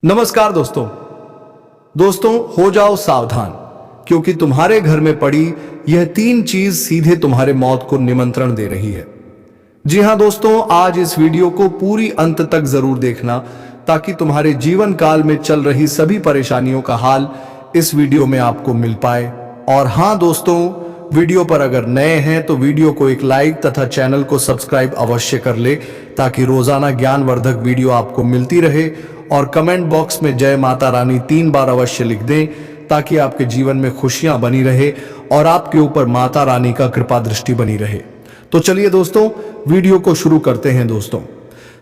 नमस्कार दोस्तों। हो जाओ सावधान, क्योंकि तुम्हारे घर में पड़ी यह तीन चीज सीधे तुम्हारे मौत को निमंत्रण दे रही है। जी हां दोस्तों, आज इस वीडियो को पूरी अंत तक जरूर देखना, ताकि तुम्हारे जीवन काल में चल रही सभी परेशानियों का हाल इस वीडियो में आपको मिल पाए। और हां दोस्तों, वीडियो पर अगर नए हैं तो वीडियो को एक लाइक तथा चैनल को सब्सक्राइब अवश्य कर ले, ताकि रोजाना ज्ञानवर्धक वीडियो आपको मिलती रहे। और कमेंट बॉक्स में जय माता रानी 3 बार अवश्य लिख दें, ताकि आपके जीवन में खुशियां बनी रहे और आपके ऊपर माता रानी का कृपा दृष्टि बनी रहे। तो चलिए दोस्तों, वीडियो को शुरू करते हैं। दोस्तों,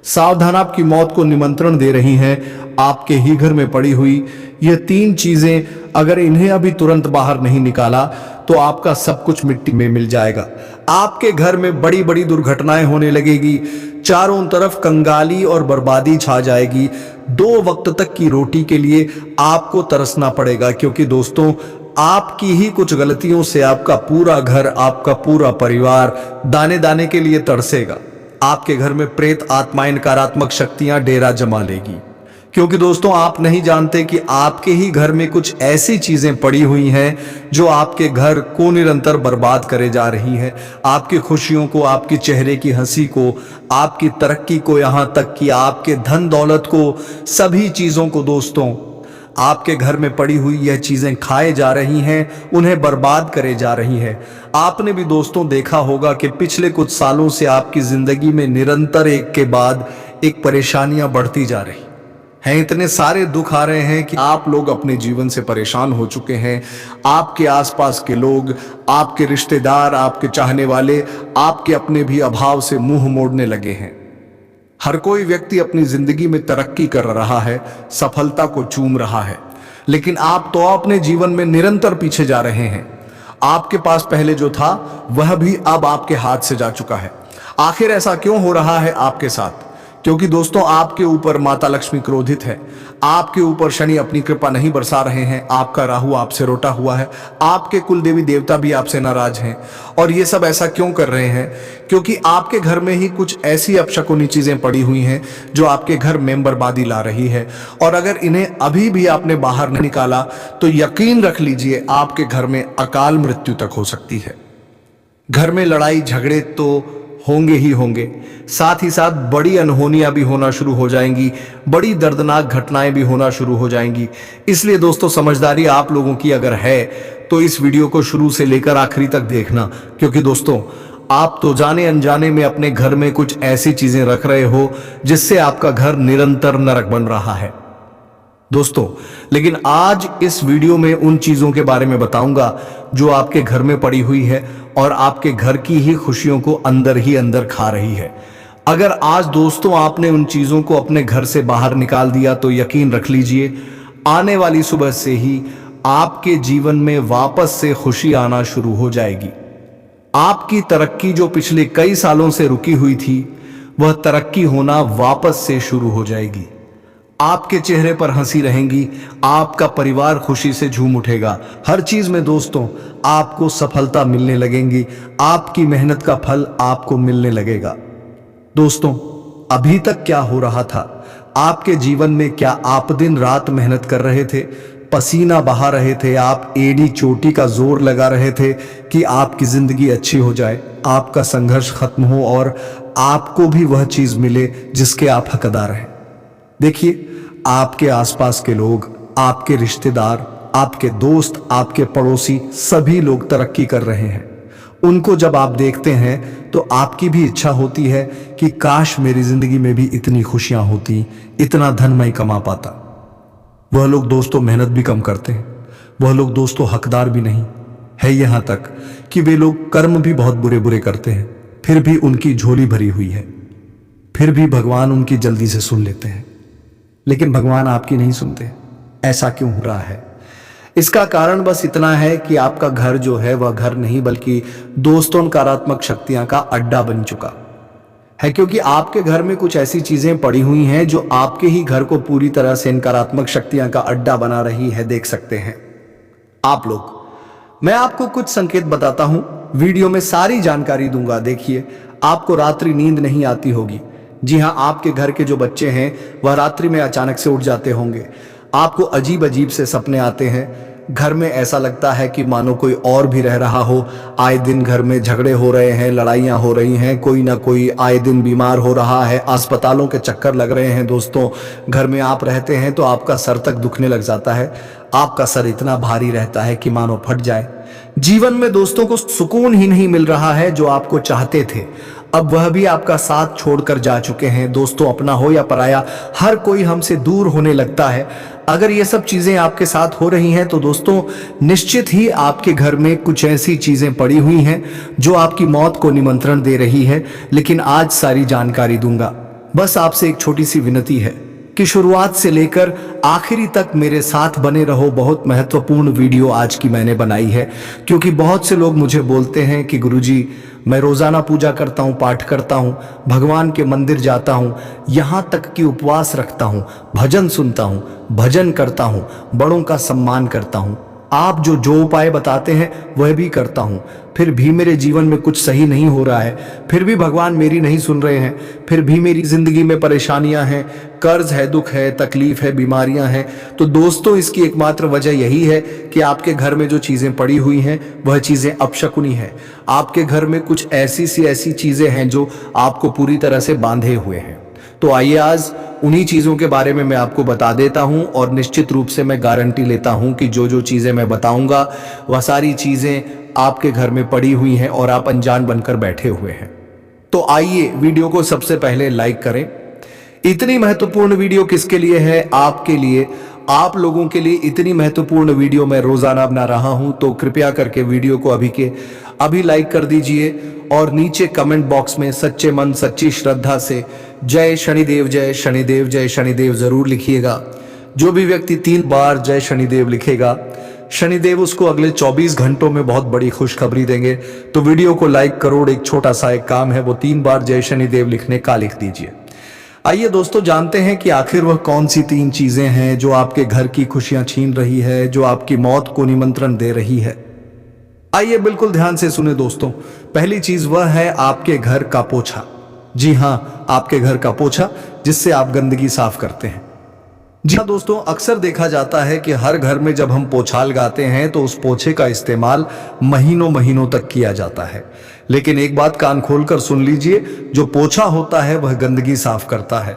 सावधान, आपकी मौत को निमंत्रण दे रही हैं आपके ही घर में पड़ी हुई ये तीन चीजें। अगर इन्हें अभी तुरंत बाहर नहीं निकाला तो आपका सब कुछ मिट्टी में मिल जाएगा। आपके घर में बड़ी बड़ी दुर्घटनाएं होने लगेगी, चारों तरफ कंगाली और बर्बादी छा जाएगी। 2 वक्त तक की रोटी के लिए आपको तरसना पड़ेगा, क्योंकि दोस्तों आपकी ही कुछ गलतियों से आपका पूरा घर, आपका पूरा परिवार दाने दाने के लिए तरसेगा। आपके घर में प्रेत आत्माएं, नकारात्मक शक्तियां डेरा जमा लेगी, क्योंकि दोस्तों आप नहीं जानते कि आपके ही घर में कुछ ऐसी चीजें पड़ी हुई हैं जो आपके घर को निरंतर बर्बाद करे जा रही हैं। आपकी खुशियों को, आपके चेहरे की हंसी को, आपकी तरक्की को, यहां तक कि आपके धन दौलत को, सभी चीजों को दोस्तों आपके घर में पड़ी हुई यह चीजें खाए जा रही हैं, उन्हें बर्बाद करे जा रही हैं। आपने भी दोस्तों देखा होगा कि पिछले कुछ सालों से आपकी जिंदगी में निरंतर एक के बाद एक परेशानियां बढ़ती जा रही हैं। इतने सारे दुख आ रहे हैं कि आप लोग अपने जीवन से परेशान हो चुके हैं। आपके आसपास के लोग, आपके रिश्तेदार, आपके चाहने वाले आपके अपने भी अभाव से मुंह मोड़ने लगे हैं। हर कोई व्यक्ति अपनी जिंदगी में तरक्की कर रहा है, सफलता को चूम रहा है, लेकिन आप तो अपने जीवन में निरंतर पीछे जा रहे हैं। आपके पास पहले जो था वह भी अब आपके हाथ से जा चुका है। आखिर ऐसा क्यों हो रहा है आपके साथ? क्योंकि दोस्तों आपके ऊपर माता लक्ष्मी क्रोधित है, आपके ऊपर शनि अपनी कृपा नहीं बरसा रहे हैं, आपका राहु आपसे रोटा हुआ है, आपके कुल देवी देवता भी आपसे नाराज हैं। और ये सब ऐसा क्यों कर रहे हैं? क्योंकि आपके घर में ही कुछ ऐसी अपशकुनी चीजें पड़ी हुई हैं जो आपके घर में बर्बादी ला रही है। और अगर इन्हें अभी भी आपने बाहर नहीं निकाला तो यकीन रख लीजिए आपके घर में अकाल मृत्यु तक हो सकती है। घर में लड़ाई झगड़े तो होंगे ही होंगे, साथ ही साथ बड़ी अनहोनियां भी होना शुरू हो जाएंगी, बड़ी दर्दनाक घटनाएं भी होना शुरू हो जाएंगी। इसलिए दोस्तों समझदारी आप लोगों की अगर है तो इस वीडियो को शुरू से लेकर आखिरी तक देखना, क्योंकि दोस्तों आप तो जाने अनजाने में अपने घर में कुछ ऐसी चीजें रख रहे हो जिससे आपका घर निरंतर नरक बन रहा है दोस्तों। लेकिन आज इस वीडियो में उन चीजों के बारे में बताऊंगा जो आपके घर में पड़ी हुई है और आपके घर की ही खुशियों को अंदर ही अंदर खा रही है। अगर आज दोस्तों आपने उन चीजों को अपने घर से बाहर निकाल दिया तो यकीन रख लीजिए आने वाली सुबह से ही आपके जीवन में वापस से खुशी आना शुरू हो जाएगी। आपकी तरक्की जो पिछले कई सालों से रुकी हुई थी, वह तरक्की होना वापस से शुरू हो जाएगी। आपके चेहरे पर हंसी रहेंगी, आपका परिवार खुशी से झूम उठेगा। हर चीज में दोस्तों आपको सफलता मिलने लगेंगी, आपकी मेहनत का फल आपको मिलने लगेगा। दोस्तों अभी तक क्या हो रहा था आपके जीवन में? क्या आप दिन रात मेहनत कर रहे थे, पसीना बहा रहे थे, आप एड़ी चोटी का जोर लगा रहे थे कि आपकी जिंदगी अच्छी हो जाए, आपका संघर्ष खत्म हो और आपको भी वह चीज मिले जिसके आप हकदार हैं? देखिए, आपके आसपास के लोग, आपके रिश्तेदार, आपके दोस्त, आपके पड़ोसी, सभी लोग तरक्की कर रहे हैं। उनको जब आप देखते हैं तो आपकी भी इच्छा होती है कि काश मेरी जिंदगी में भी इतनी खुशियां होती, इतना धन मैं कमा पाता। वह लोग दोस्तों मेहनत भी कम करते हैं, वह लोग दोस्तों हकदार भी नहीं है, यहां तक कि वे लोग कर्म भी बहुत बुरे बुरे करते हैं, फिर भी उनकी झोली भरी हुई है, फिर भी भगवान उनकी जल्दी से सुन लेते हैं। लेकिन भगवान आपकी नहीं सुनते। ऐसा क्यों हो रहा है? इसका कारण बस इतना है कि आपका घर जो है वह घर नहीं बल्कि दोस्तों नकारात्मक शक्तियां का अड्डा बन चुका है। क्योंकि आपके घर में कुछ ऐसी चीजें पड़ी हुई हैं जो आपके ही घर को पूरी तरह से नकारात्मक शक्तियां का अड्डा बना रही है। देख सकते हैं आप लोग। मैं आपको कुछ संकेत बताता हूं, वीडियो में सारी जानकारी दूंगा। देखिए, आपको रात्रि नींद नहीं आती होगी, जी हाँ, आपके घर के जो बच्चे हैं वह रात्रि में अचानक से उठ जाते होंगे। आपको अजीब अजीब से सपने आते हैं। घर में ऐसा लगता है कि मानो कोई और भी रह रहा हो। आए दिन घर में झगड़े हो रहे हैं, लड़ाइयाँ हो रही हैं, कोई ना कोई आए दिन बीमार हो रहा है, अस्पतालों के चक्कर लग रहे हैं। दोस्तों, घर में आप रहते हैं तो आपका सर तक दुखने लग जाता है। आपका सर इतना भारी रहता है कि मानो फट जाए। जीवन में दोस्तों को सुकून ही नहीं मिल रहा है जो आपको चाहते थे। अब वह भी आपका साथ छोड़कर जा चुके हैं। दोस्तों, अपना हो या पराया, हर कोई हमसे दूर होने लगता है। अगर ये सब चीजें आपके साथ हो रही हैं तो दोस्तों, निश्चित ही आपके घर में कुछ ऐसी चीजें पड़ी हुई हैं जो आपकी मौत को निमंत्रण दे रही है। लेकिन आज सारी जानकारी दूंगा। बस आपसे एक छोटी सी विनती है कि शुरुआत से लेकर आखिरी तक मेरे साथ बने रहो। बहुत महत्वपूर्ण वीडियो आज की मैंने बनाई है, क्योंकि बहुत से लोग मुझे बोलते हैं कि गुरुजी, मैं रोजाना पूजा करता हूँ, पाठ करता हूँ, भगवान के मंदिर जाता हूँ, यहाँ तक कि उपवास रखता हूँ, भजन सुनता हूँ, भजन करता हूँ, बड़ों का सम्मान करता हूँ, आप जो उपाय बताते हैं वह भी करता हूं, फिर भी मेरे जीवन में कुछ सही नहीं हो रहा है, फिर भी भगवान मेरी नहीं सुन रहे हैं, फिर भी मेरी जिंदगी में परेशानियां हैं, कर्ज है, दुख है, तकलीफ है, बीमारियां हैं। तो दोस्तों, इसकी एकमात्र वजह यही है कि आपके घर में जो चीजें पड़ी हुई हैं वह चीजें अपशकुनी हैं। आपके घर में कुछ ऐसी चीजें हैं जो आपको पूरी तरह से बांधे हुए हैं। तो आइए आज उन्हीं चीजों के बारे में मैं आपको बता देता हूं, और निश्चित रूप से मैं गारंटी लेता हूं कि जो चीजें मैं बताऊंगा वह सारी चीजें आपके घर में पड़ी हुई हैं और आप अनजान बनकर बैठे हुए हैं। तो आइए वीडियो को सबसे पहले लाइक करें। इतनी महत्वपूर्ण वीडियो किसके लिए है? आपके लिए, आप लोगों के लिए इतनी महत्वपूर्ण वीडियो मैं रोजाना बना रहा हूं। तो कृपया करके वीडियो को अभी के अभी लाइक कर दीजिए और नीचे कमेंट बॉक्स में सच्चे मन सच्ची श्रद्धा से जय शनिदेव, जय शनिदेव, जय शनिदेव जरूर लिखिएगा। जो भी व्यक्ति 3 बार जय शनिदेव लिखेगा, शनिदेव उसको अगले 24 घंटों में बहुत बड़ी खुशखबरी देंगे। तो वीडियो को लाइक करो, एक छोटा सा एक काम है, वो 3 बार जय शनिदेव लिखने का लिख दीजिए। आइए दोस्तों, जानते हैं कि आखिर वह कौन सी 3 चीजें हैं जो आपके घर की खुशियां छीन रही है, जो आपकी मौत को निमंत्रण दे रही है। आइए बिल्कुल ध्यान से सुने दोस्तों। पहली चीज वह है आपके घर का पोछा। जी हां, आपके घर का पोछा, जिससे आप गंदगी साफ करते हैं। जी हां दोस्तों, अक्सर देखा जाता है कि हर घर में जब हम पोछा लगाते हैं तो उस पोछे का इस्तेमाल महीनों महीनों तक किया जाता है। लेकिन एक बात कान खोलकर सुन लीजिए, जो पोछा होता है वह गंदगी साफ करता है,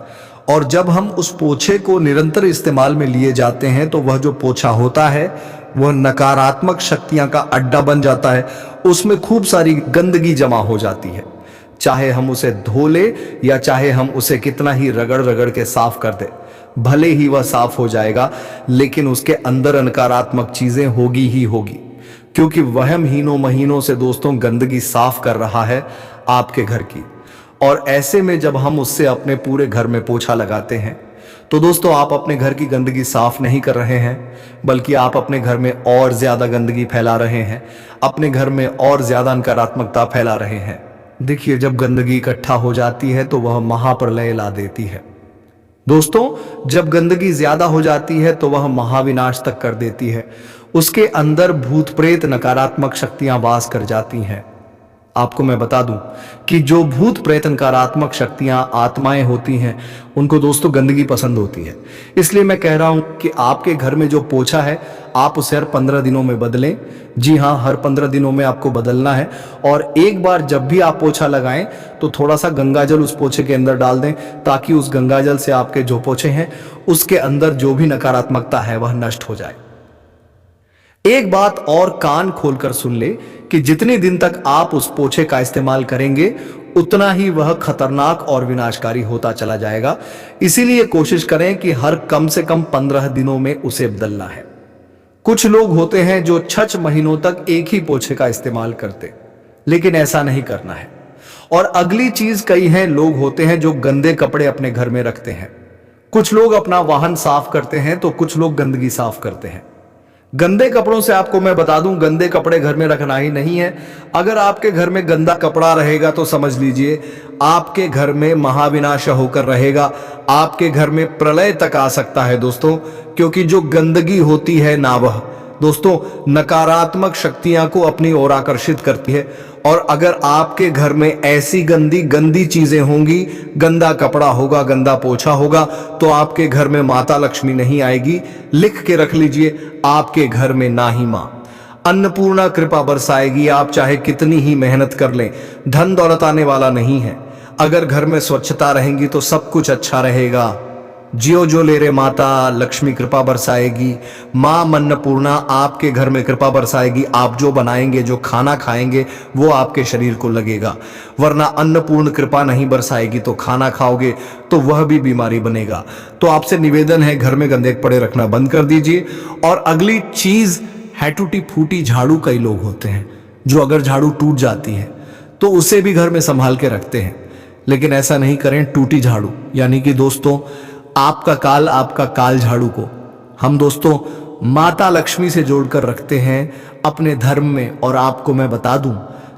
और जब हम उस पोछे को निरंतर इस्तेमाल में लिए जाते हैं तो वह जो पोछा होता है वह नकारात्मक शक्तियां का अड्डा बन जाता है। उसमें खूब सारी गंदगी जमा हो जाती है। चाहे हम उसे धो ले या चाहे हम उसे कितना ही रगड़ रगड़ के साफ कर दे, भले ही वह साफ हो जाएगा, लेकिन उसके अंदर नकारात्मक चीजें होगी ही होगी, क्योंकि वह महीनों से दोस्तों गंदगी साफ कर रहा है आपके घर की। और ऐसे में जब हम उससे अपने पूरे घर में पोछा लगाते हैं तो दोस्तों, आप अपने घर की गंदगी साफ नहीं कर रहे हैं, बल्कि आप अपने घर में और ज्यादा गंदगी फैला रहे हैं, अपने घर में और ज्यादा नकारात्मकता फैला रहे हैं। देखिए, जब गंदगी इकट्ठा हो जाती है तो वह महाप्रलय ला देती है। दोस्तों, जब गंदगी ज्यादा हो जाती है तो वह महाविनाश तक कर देती है। उसके अंदर भूत प्रेत नकारात्मक शक्तियां वास कर जाती हैं। आपको मैं बता दूं कि जो भूत प्रेत नकारात्मक शक्तियां आत्माएं होती हैं, उनको दोस्तों गंदगी पसंद होती है। इसलिए मैं कह रहा हूं कि आपके घर में जो पोछा है आप उसे हर 15 दिनों में बदलें। जी हां, हर 15 दिनों में आपको बदलना है। और एक बार जब भी आप पोछा लगाएं तो थोड़ा सा गंगाजल उस पोछे के अंदर डाल दें, ताकि उस गंगाजल से आपके जो पोछे हैं उसके अंदर जो भी नकारात्मकता है वह नष्ट हो जाए। एक बात और कान खोलकर सुन ले कि जितने दिन तक आप उस पोछे का इस्तेमाल करेंगे उतना ही वह खतरनाक और विनाशकारी होता चला जाएगा। इसीलिए कोशिश करें कि हर कम से कम 15 दिनों में उसे बदलना है। कुछ लोग होते हैं जो 6 महीनों तक एक ही पोछे का इस्तेमाल करते, लेकिन ऐसा नहीं करना है। और अगली चीज, कई हैं लोग होते हैं जो गंदे कपड़े अपने घर में रखते हैं। कुछ लोग अपना वाहन साफ करते हैं तो कुछ लोग गंदगी साफ करते हैं। गंदे कपड़ों से आपको मैं बता दूं, गंदे कपड़े घर में रखना ही नहीं है। अगर आपके घर में गंदा कपड़ा रहेगा तो समझ लीजिए आपके घर में महाविनाश होकर रहेगा। आपके घर में प्रलय तक आ सकता है दोस्तों, क्योंकि जो गंदगी होती है ना, वह दोस्तों नकारात्मक शक्तियां को अपनी ओर आकर्षित करती है और अगर आपके घर में ऐसी गंदी गंदी चीजें होंगी, गंदा कपड़ा होगा, गंदा पोछा होगा, तो आपके घर में माता लक्ष्मी नहीं आएगी। लिख के रख लीजिए, आपके घर में ना ही मां अन्नपूर्णा कृपा बरसाएगी। आप चाहे कितनी ही मेहनत कर लें, धन दौलत आने वाला नहीं है। अगर घर में स्वच्छता रहेंगी तो सब कुछ अच्छा रहेगा। जियो जो ले रे माता लक्ष्मी कृपा बरसाएगी। मां अन्नपूर्णा आपके घर में कृपा बरसाएगी। आप जो बनाएंगे, जो खाना खाएंगे, वो आपके शरीर को लगेगा। वरना अन्नपूर्ण कृपा नहीं बरसाएगी तो खाना खाओगे तो वह भी बीमारी बनेगा। तो आपसे निवेदन है, घर में गंदे कपड़े रखना बंद कर दीजिए। और अगली चीज है, टूटी फूटी झाड़ू। कई लोग होते हैं जो अगर झाड़ू टूट जाती है तो उसे भी घर में संभाल के रखते हैं, लेकिन ऐसा नहीं करें। टूटी झाड़ू यानी कि दोस्तों आपका काल झाड़ू को हम दोस्तों माता लक्ष्मी से जोड़कर रखते हैं अपने धर्म में। और आपको मैं बता दूं,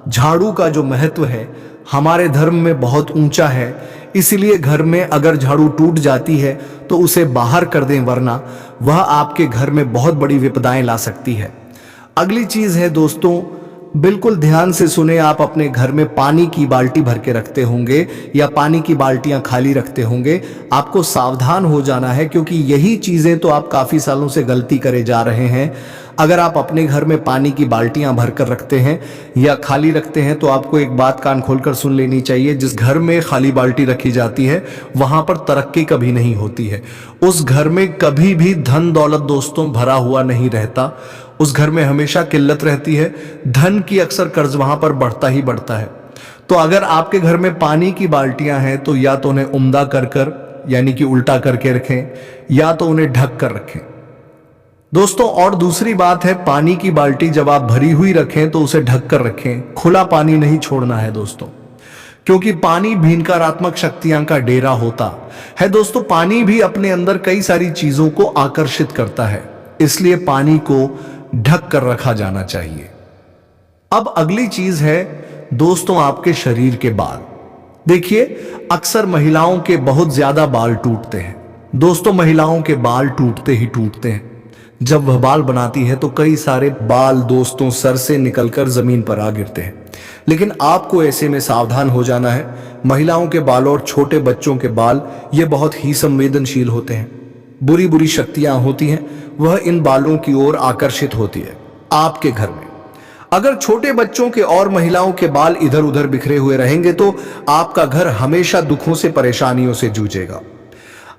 झाड़ू का जो महत्व है हमारे धर्म में बहुत ऊंचा है। इसलिए घर में अगर झाड़ू टूट जाती है तो उसे बाहर कर दें, वरना वह आपके घर में बहुत बड़ी विपदाएं ला सकती है। अगली चीज है दोस्तों, बिल्कुल ध्यान से सुने। आप अपने घर में पानी की बाल्टी भर के रखते होंगे या पानी की बाल्टियां खाली रखते होंगे। आपको सावधान हो जाना है, क्योंकि यही चीजें तो आप काफी सालों से गलती करे जा रहे हैं। अगर आप अपने घर में पानी की बाल्टियां भरकर रखते हैं या खाली रखते हैं तो आपको एक बात कान खोलकर सुन लेनी चाहिए। जिस घर में खाली बाल्टी रखी जाती है वहां पर तरक्की कभी नहीं होती है। उस घर में कभी भी धन दौलत दोस्तों भरा हुआ नहीं रहता। उस घर में हमेशा किल्लत रहती है। धन की अक्सर कर्ज वहां पर बढ़ता ही बढ़ता है। तो अगर आपके घर में पानी की बाल्टियां हैं तो या तो उन्हें उम्दा कर यानी कि उल्टा करके रखें, या तो उन्हें ढक कर रखें दोस्तों। और दूसरी बात है, पानी की बाल्टी जब आप भरी हुई रखें तो उसे ढक कर रखें। खुला पानी नहीं छोड़ना है दोस्तों, क्योंकि पानी भी नकारात्मक शक्तियां का डेरा होता है दोस्तों। पानी भी अपने अंदर कई सारी चीजों को आकर्षित करता है, इसलिए पानी को ढक कर रखा जाना चाहिए। अब अगली चीज है दोस्तों, आपके शरीर के बाल। देखिए, अक्सर महिलाओं के बहुत ज्यादा बाल टूटते हैं दोस्तों। महिलाओं के बाल टूटते ही टूटते हैं। जब वह बाल बनाती है तो कई सारे बाल दोस्तों सर से निकलकर जमीन पर आ गिरते हैं। लेकिन आपको ऐसे में सावधान हो जाना है। महिलाओं के बाल और छोटे बच्चों के बाल ये बहुत ही संवेदनशील होते हैं। बुरी बुरी शक्तियां होती हैं, वह इन बालों की ओर आकर्षित होती है। आपके घर में अगर छोटे बच्चों के और महिलाओं के बाल इधर उधर बिखरे हुए रहेंगे तो आपका घर हमेशा दुखों से, परेशानियों से जूझेगा।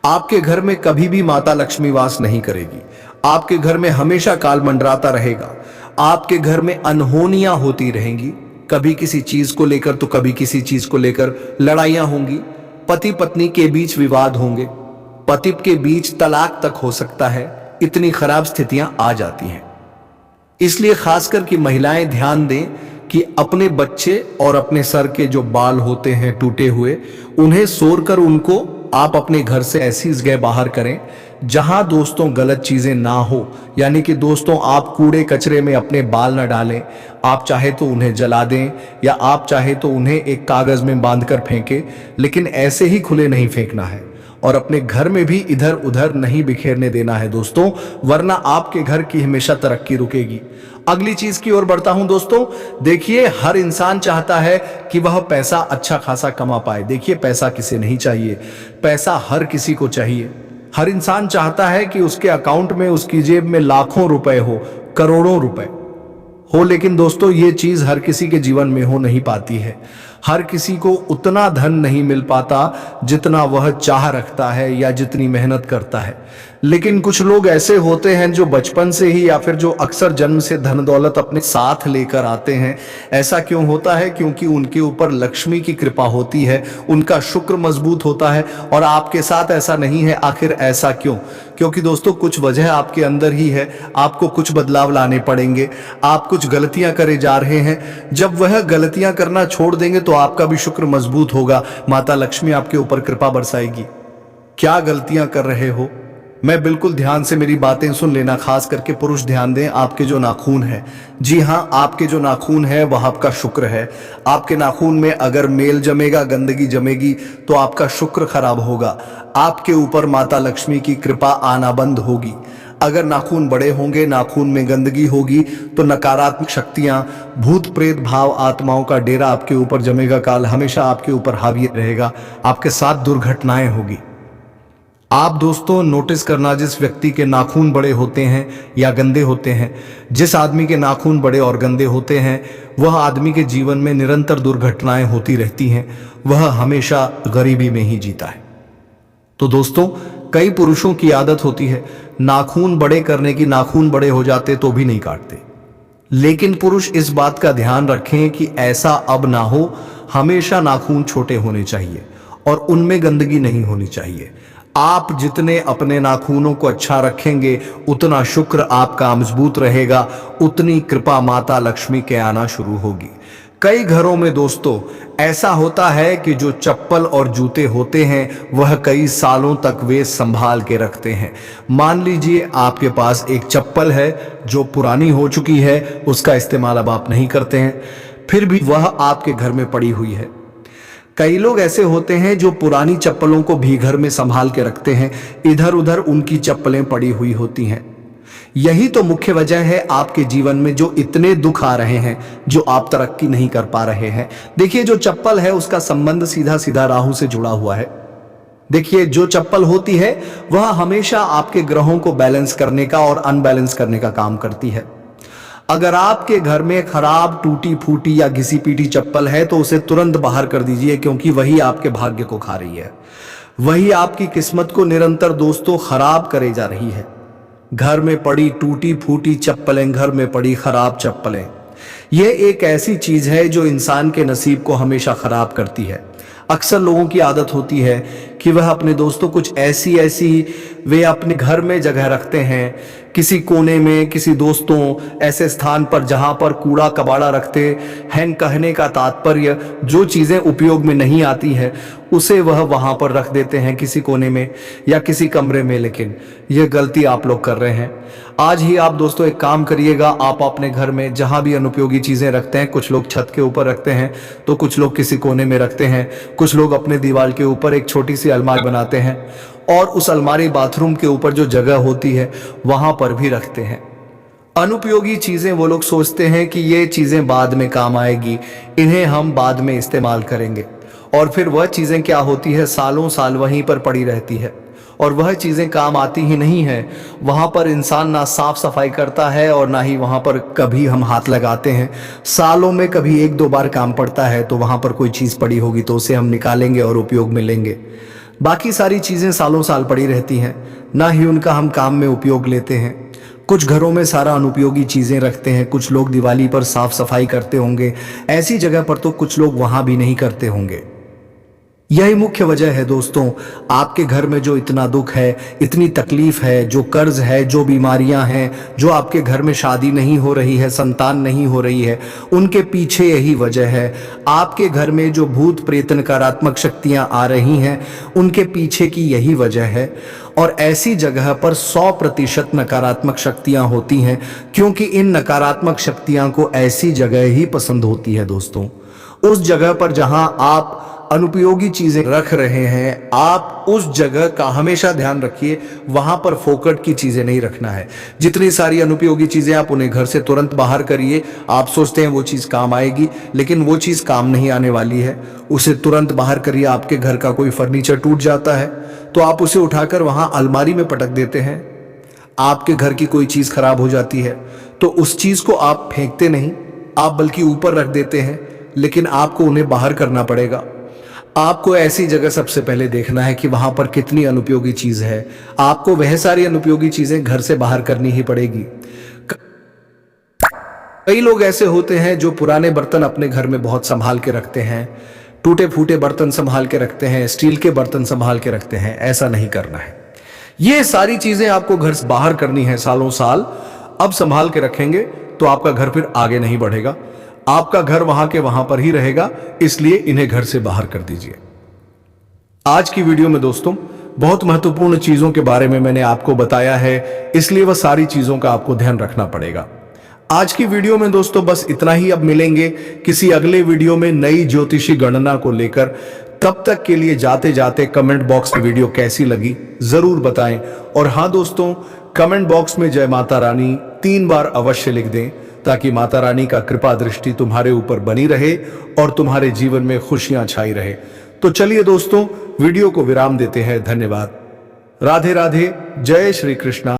आपके घर में कभी भी माता लक्ष्मी वास नहीं करेगी। आपके घर में हमेशा काल मंडराता रहेगा। आपके घर में अनहोनियां होती रहेंगी, कभी किसी चीज को लेकर तो कभी किसी चीज को लेकर लड़ाइयां होंगी। पति पत्नी के बीच विवाद होंगे, पति के बीच तलाक तक हो सकता है। इतनी खराब स्थितियां आ जाती हैं। इसलिए खासकर कि महिलाएं ध्यान दें कि अपने बच्चे और अपने सर के जो बाल होते हैं टूटे हुए, उन्हें सोरकर उनको आप अपने घर से ऐसी जगह बाहर करें जहां दोस्तों गलत चीजें ना हो। यानी कि दोस्तों आप कूड़े कचरे में अपने बाल ना डालें। आप चाहे तो उन्हें जला दें या आप चाहे तो उन्हें एक कागज में बांधकर फेंकें, लेकिन ऐसे ही खुले नहीं फेंकना है। और अपने घर में भी इधर उधर नहीं बिखेरने देना है दोस्तों, वरना आपके घर की हमेशा तरक्की रुकेगी। अगली चीज की ओर बढ़ता हूं दोस्तों। देखिए, हर इंसान चाहता है कि वह पैसा अच्छा खासा कमा पाए। देखिए, पैसा किसे नहीं चाहिए, पैसा हर किसी को चाहिए। हर इंसान चाहता है कि उसके अकाउंट में, उसकी जेब में लाखों रुपए हो, करोड़ों रुपए हो। लेकिन दोस्तों ये चीज हर किसी के जीवन में हो नहीं पाती है। हर किसी को उतना धन नहीं मिल पाता जितना वह चाह रखता है या जितनी मेहनत करता है। लेकिन कुछ लोग ऐसे होते हैं जो बचपन से ही या फिर जो अक्सर जन्म से धन दौलत अपने साथ लेकर आते हैं। ऐसा क्यों होता है? क्योंकि उनके ऊपर लक्ष्मी की कृपा होती है, उनका शुक्र मजबूत होता है। और आपके साथ ऐसा नहीं है। आखिर ऐसा क्यों? क्योंकि दोस्तों कुछ वजह आपके अंदर ही है। आपको कुछ बदलाव लाने पड़ेंगे। आप कुछ गलतियां करे जा रहे हैं। जब वह गलतियां करना छोड़ देंगे तो आपका भी शुक्र मजबूत होगा, माता लक्ष्मी आपके ऊपर कृपा बरसाएगी। क्या गलतियां कर रहे हो? मैं बिल्कुल ध्यान से मेरी बातें सुन लेना। खास करके पुरुष ध्यान दें। आपके जो नाखून है, जी हाँ, आपके जो नाखून है वह आपका शुक्र है। आपके नाखून में अगर मेल जमेगा, गंदगी जमेगी तो आपका शुक्र खराब होगा। आपके ऊपर माता लक्ष्मी की कृपा आना बंद होगी। अगर नाखून बड़े होंगे, नाखून में गंदगी होगी, तो नकारात्मक शक्तियां, भूत प्रेत भाव, आत्माओं का डेरा आपके ऊपर जमेगा, काल हमेशा आपके ऊपर हावी रहेगा, आपके साथ दुर्घटनाएं होगी। आप दोस्तों नोटिस करना, जिस व्यक्ति के नाखून बड़े होते हैं या गंदे होते हैं, जिस आदमी के नाखून बड़े और गंदे होते हैं, वह आदमी के जीवन में निरंतर दुर्घटनाएं होती रहती हैं, वह हमेशा गरीबी में ही जीता है। तो दोस्तों, कई पुरुषों की आदत होती है नाखून बड़े करने की, नाखून बड़े हो जाते तो भी नहीं काटते। लेकिन पुरुष इस बात का ध्यान रखें कि ऐसा अब ना हो, हमेशा नाखून छोटे होने चाहिए और उनमें गंदगी नहीं होनी चाहिए। आप जितने अपने नाखूनों को अच्छा रखेंगे, उतना शुक्र आपका मजबूत रहेगा, उतनी कृपा माता लक्ष्मी के आना शुरू होगी। कई घरों में दोस्तों ऐसा होता है कि जो चप्पल और जूते होते हैं वह कई सालों तक वे संभाल के रखते हैं। मान लीजिए आपके पास एक चप्पल है जो पुरानी हो चुकी है, उसका इस्तेमाल अब आप नहीं करते हैं, फिर भी वह आपके घर में पड़ी हुई है। कई लोग ऐसे होते हैं जो पुरानी चप्पलों को भी घर में संभाल के रखते हैं, इधर उधर उनकी चप्पलें पड़ी हुई होती हैं। यही तो मुख्य वजह है आपके जीवन में जो इतने दुख आ रहे हैं, जो आप तरक्की नहीं कर पा रहे हैं। देखिए, जो चप्पल है उसका संबंध सीधा सीधा राहु से जुड़ा हुआ है। देखिए, जो चप्पल होती है वह हमेशा आपके ग्रहों को बैलेंस करने का और अनबैलेंस करने का काम करती है। अगर आपके घर में खराब, टूटी फूटी या घिसी पीटी चप्पल है तो उसे तुरंत बाहर कर दीजिए, क्योंकि वही आपके भाग्य को खा रही है, वही आपकी किस्मत को निरंतर दोस्तों खराब करे जा रही है। घर में पड़ी टूटी फूटी चप्पलें, घर में पड़ी खराब चप्पलें, यह एक ऐसी चीज है जो इंसान के नसीब को हमेशा खराब करती है। अक्सर लोगों की आदत होती है कि वह अपने दोस्तों कुछ ऐसी वे अपने घर में जगह रखते हैं, किसी कोने में, किसी दोस्तों ऐसे स्थान पर जहां पर कूड़ा कबाड़ा रखते हैं। कहने का तात्पर्य, जो चीजें उपयोग में नहीं आती है उसे वह वहां पर रख देते हैं किसी कोने में या किसी कमरे में। लेकिन यह गलती आप लोग कर रहे हैं। आज ही आप दोस्तों एक काम करिएगा, आप अपने घर में जहां भी अनुपयोगी चीजें रखते हैं, कुछ लोग छत के ऊपर रखते हैं तो कुछ लोग किसी कोने में रखते हैं, कुछ लोग अपने दीवार के ऊपर एक छोटी सी अलमारी बनाते हैं और उस अलमारी बाथरूम के ऊपर जो जगह होती है वहां पर भी रखते हैं। अनुपयोगी चीजें वो लोग सोचते हैं कि ये चीजें बाद में काम आएगी, इन्हें हम बाद में इस्तेमाल करेंगे, और फिर वह चीजें क्या होती है, सालों साल वहीं पर पड़ी रहती है और वह चीजें काम आती ही नहीं है। वहां पर इंसान ना साफ सफाई करता है और ना ही वहां पर कभी हम हाथ लगाते हैं। सालों में कभी एक दो बार काम पड़ता है तो वहां पर कोई चीज पड़ी होगी तो उसे हम निकालेंगे और उपयोग में लेंगे। बाकी सारी चीजें सालों साल पड़ी रहती हैं, ना ही उनका हम काम में उपयोग लेते हैं। कुछ घरों में सारा अनुपयोगी चीजें रखते हैं, कुछ लोग दिवाली पर साफ सफाई करते होंगे, ऐसी जगह पर तो कुछ लोग वहां भी नहीं करते होंगे। यही मुख्य वजह है दोस्तों, आपके घर में जो इतना दुख है, इतनी तकलीफ है, जो कर्ज है, जो बीमारियां हैं, जो आपके घर में शादी नहीं हो रही है, संतान नहीं हो रही है, उनके पीछे यही वजह है। आपके घर में जो भूत प्रेत नकारात्मक शक्तियां आ रही हैं, उनके पीछे की यही वजह है। और ऐसी जगह पर 100% नकारात्मक शक्तियां होती हैं, क्योंकि इन नकारात्मक शक्तियां को ऐसी जगह ही पसंद होती है दोस्तों। उस जगह पर जहां आप अनुपयोगी चीजें रख रहे हैं, आप उस जगह का हमेशा ध्यान रखिए, वहां पर फोकट की चीजें नहीं रखना है। जितनी सारी अनुपयोगी चीजें आप उन्हें घर से तुरंत बाहर करिए। आप सोचते हैं वो चीज काम आएगी, लेकिन वो चीज काम नहीं आने वाली है। उसे तुरंत बाहर करिए। आपके घर का कोई फर्नीचर टूट जाता है तो आप उसे उठाकर वहां अलमारी में पटक देते हैं। आपके घर की कोई चीज खराब हो जाती है तो उस चीज को आप फेंकते नहीं, आप बल्कि ऊपर रख देते हैं, लेकिन आपको उन्हें बाहर करना पड़ेगा। आपको ऐसी जगह सबसे पहले देखना है कि वहां पर कितनी अनुपयोगी चीज है। आपको वह सारी अनुपयोगी चीजें घर से बाहर करनी ही पड़ेगी। कई लोग ऐसे होते हैं जो पुराने बर्तन अपने घर में बहुत संभाल के रखते हैं, टूटे फूटे बर्तन संभाल के रखते हैं, स्टील के बर्तन संभाल के रखते हैं। ऐसा नहीं करना है। ये सारी चीजें आपको घर से बाहर करनी है सालों साल। अब संभाल के रखेंगे तो आपका घर फिर आगे नहीं बढ़ेगा, आपका घर वहां के वहां पर ही रहेगा। इसलिए इन्हें घर से बाहर कर दीजिए। आज की वीडियो में दोस्तों बहुत महत्वपूर्ण चीजों के बारे में मैंने आपको बताया है, इसलिए वह सारी चीजों का आपको ध्यान रखना पड़ेगा। आज की वीडियो में दोस्तों बस इतना ही। अब मिलेंगे किसी अगले वीडियो में नई ज्योतिषी गणना को लेकर। तब तक के लिए जाते जाते कमेंट बॉक्स में वीडियो कैसी लगी जरूर बताएं। और हाँ दोस्तों, कमेंट बॉक्स में जय माता रानी 3 बार अवश्य लिख दें, ताकि माता रानी का कृपा दृष्टि तुम्हारे ऊपर बनी रहे और तुम्हारे जीवन में खुशियां छाई रहे। तो चलिए दोस्तों, वीडियो को विराम देते हैं। धन्यवाद। राधे राधे। जय श्री कृष्णा।